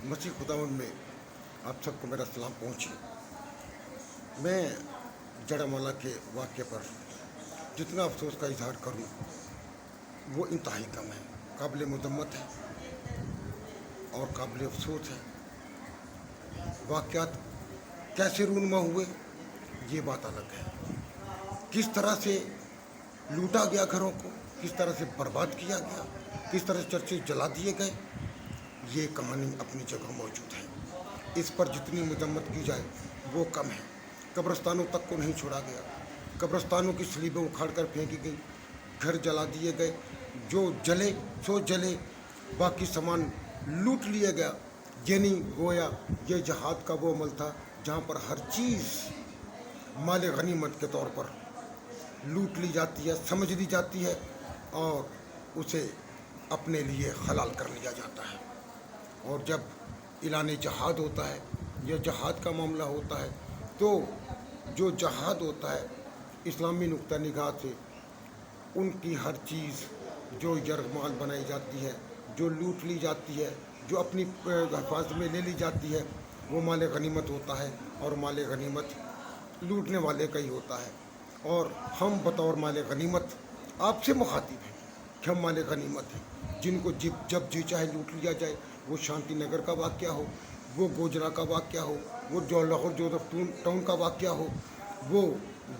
مسیح خداوند میں آپ سب کو میرا سلام پہنچی۔ میں جڑامالہ کے واقعے پر جتنا افسوس کا اظہار کروں وہ انتہائی کم ہے، قابل مذمت ہے اور قابل افسوس ہے۔ واقعات کیسے رونما ہوئے یہ بات الگ ہے، کس طرح سے لوٹا گیا گھروں کو، کس طرح سے برباد کیا گیا، کس طرح سے چرچے جلا دیے گئے، یہ کہانی اپنی جگہ موجود ہے۔ اس پر جتنی مذمت کی جائے وہ کم ہے۔ قبرستانوں تک کو نہیں چھوڑا گیا، قبرستانوں کی سلیبیں اکھاڑ کر پھینکی گئی، گھر جلا دیے گئے، جو جلے سو جلے، باقی سامان لوٹ لیا گیا۔ یعنی گویا یہ جہاد کا وہ عمل تھا جہاں پر ہر چیز مال غنیمت کے طور پر لوٹ لی جاتی ہے، سمجھ لی جاتی ہے اور اسے اپنے لیے حلال کر لیا جاتا ہے۔ اور جب اعلان جہاد ہوتا ہے یا جہاد کا معاملہ ہوتا ہے تو جو جہاد ہوتا ہے اسلامی نقطہ نگاہ سے ان کی ہر چیز جو یرغمال بنائی جاتی ہے، جو لوٹ لی جاتی ہے، جو اپنی حفاظت میں لے لی جاتی ہے، وہ مال غنیمت ہوتا ہے اور مال غنیمت لوٹنے والے کا ہی ہوتا ہے۔ اور ہم بطور مال غنیمت آپ سے مخاطب ہیں کہ ہم مال غنیمت ہیں جن کو جب جی چاہے لوٹ لیا جائے، وہ شانتی نگر کا واقعہ ہو، وہ گوجرا کا واقعہ ہو، وہ لاہور جوزف ٹاؤن کا واقعہ ہو، وہ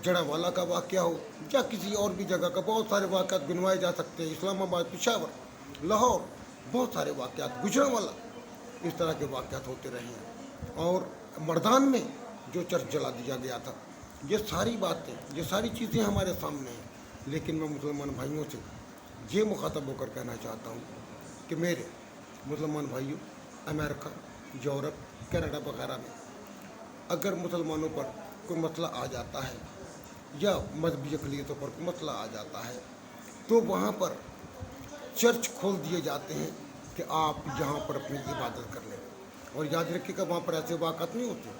جڑامالہ کا واقعہ ہو یا کسی اور بھی جگہ کا۔ بہت سارے واقعات گنوائے جا سکتے ہیں، اسلام آباد، پشاور، لاہور، بہت سارے واقعات، گجرانوالہ، اس طرح کے واقعات ہوتے رہے ہیں۔ اور مردان میں جو چرچ جلا دیا گیا تھا، یہ ساری باتیں، یہ ساری چیزیں ہمارے سامنے ہیں۔ لیکن میں مسلمان بھائیوں سے یہ مخاطب ہو کر کہنا چاہتا ہوں کہ میرے مسلمان بھائیوں، امریکہ، یورپ، کینیڈا وغیرہ میں اگر مسلمانوں پر کوئی مسئلہ آ جاتا ہے یا مذہبی اقلیتوں پر کوئی مسئلہ آ جاتا ہے تو وہاں پر چرچ کھول دیے جاتے ہیں کہ آپ یہاں پر اپنی عبادت کر لیں۔ اور یاد رکھیے کہ وہاں پر ایسے واقعات نہیں ہوتے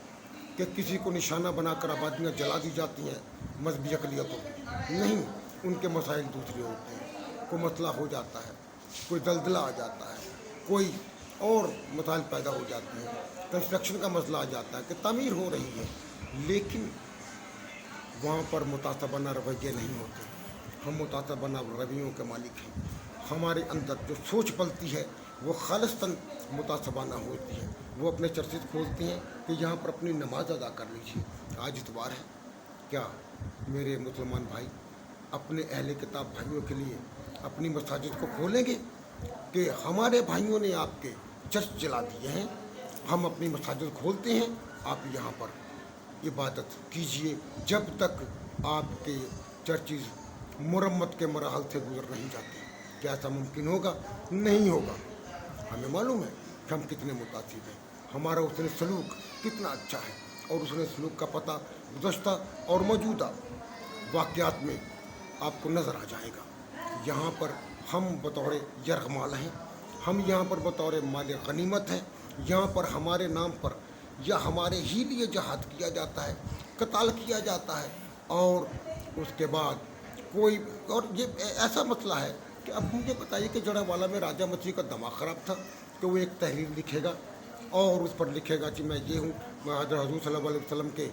کہ کسی کو نشانہ بنا کر آبادیاں جلا دی جاتی ہیں مذہبی اقلیتوں کو، نہیں، ان کے مسائل دوسرے ہوتے ہیں۔ کوئی مسئلہ ہو جاتا ہے، کوئی دلدلہ آ جاتا ہے، کوئی اور مسائل پیدا ہو جاتے ہیں، کنسٹرکشن کا مسئلہ آ جاتا ہے کہ تعمیر ہو رہی ہے، لیکن وہاں پر متعصبانہ رویے نہیں ہوتے۔ ہم متعصبانہ رویوں کے مالک ہیں۔ ہمارے اندر جو سوچ پلتی ہے وہ خالصتاً متعصبانہ ہوتی ہے۔ وہ اپنے چرچز کھولتے ہیں کہ یہاں پر اپنی نماز ادا کر لیجیے، آج اتوار ہے۔ کیا میرے مسلمان بھائی اپنے اہل کتاب بھائیوں کے لیے اپنی مساجد کو کھولیں گے کہ ہمارے بھائیوں نے آپ کے چرچ جلا دیے ہیں، ہم اپنی مساجد کھولتے ہیں، آپ یہاں پر عبادت کیجئے جب تک آپ کے چرچز مرمت کے مراحل سے گزر نہیں جاتے؟ کیا ایسا ممکن ہوگا؟ نہیں ہوگا۔ ہمیں معلوم ہے کہ ہم کتنے متاثر ہیں، ہمارا اس نے سلوک کتنا اچھا ہے، اور اس نے سلوک کا پتہ گزشتہ اور موجودہ واقعات میں آپ کو نظر آ جائے گا۔ یہاں پر ہم بطور یرغمال ہیں، ہم یہاں پر بطور مال غنیمت ہیں، یہاں پر ہمارے نام پر یا ہمارے ہی لیے جہاد کیا جاتا ہے، قتال کیا جاتا ہے، اور اس کے بعد کوئی اور یہ ایسا مسئلہ ہے کہ اب مجھے بتائیے کہ جڑامالہ میں راجہ مسیح کا دماغ خراب تھا کہ وہ ایک تحریر لکھے گا اور اس پر لکھے گا کہ میں یہ ہوں، میں حضرت حضور صلی اللہ علیہ وسلم کے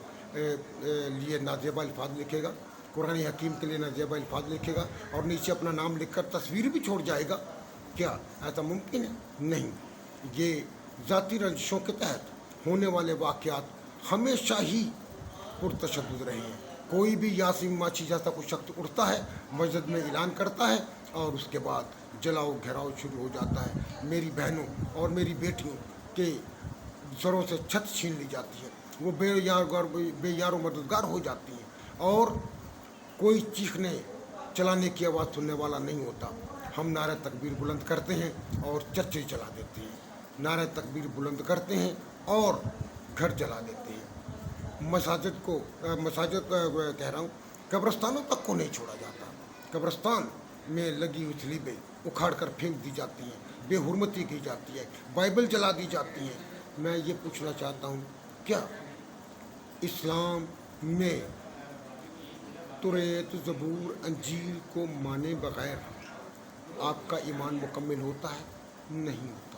لیے نازیبہ الفاظ لکھے گا، قرآن حکیم کے لیے نازیبہ الفاظ لکھے گا اور نیچے اپنا نام لکھ کر تصویر بھی چھوڑ جائے گا؟ کیا ایسا ممکن ہے؟ نہیں۔ یہ ذاتی رنجشوں کے تحت ہونے والے واقعات ہمیشہ ہی پرتشدد رہے ہیں۔ کوئی بھی یاسین ماچھی جیسا کوئی شخص اٹھتا ہے، مسجد میں اعلان کرتا ہے اور اس کے بعد جلاؤ گھیراؤ شروع ہو جاتا ہے۔ میری بہنوں اور میری بیٹیوں کے سروں سے چھت چھین لی جاتی ہے، وہ بے یار و مددگار ہو جاتی ہیں، اور کوئی چیخنے چلانے کی آواز سننے والا نہیں ہوتا۔ ہم نعرہ تکبیر بلند کرتے ہیں اور چرچے جلا دیتے ہیں، نعرہ تکبیر بلند کرتے ہیں اور گھر جلا دیتے ہیں۔ مساجد کہہ رہا ہوں، قبرستانوں تک کو نہیں چھوڑا جاتا۔ قبرستان میں لگی ہوئی سلیبیں اکھاڑ کر پھینک دی جاتی ہیں، بے حرمتی کی جاتی ہے، بائبل جلا دی جاتی ہیں۔ میں یہ پوچھنا چاہتا ہوں، کیا اسلام میں توریت، زبور، انجیل کو مانے بغیر آپ کا ایمان مکمل ہوتا ہے؟ نہیں ہوتا۔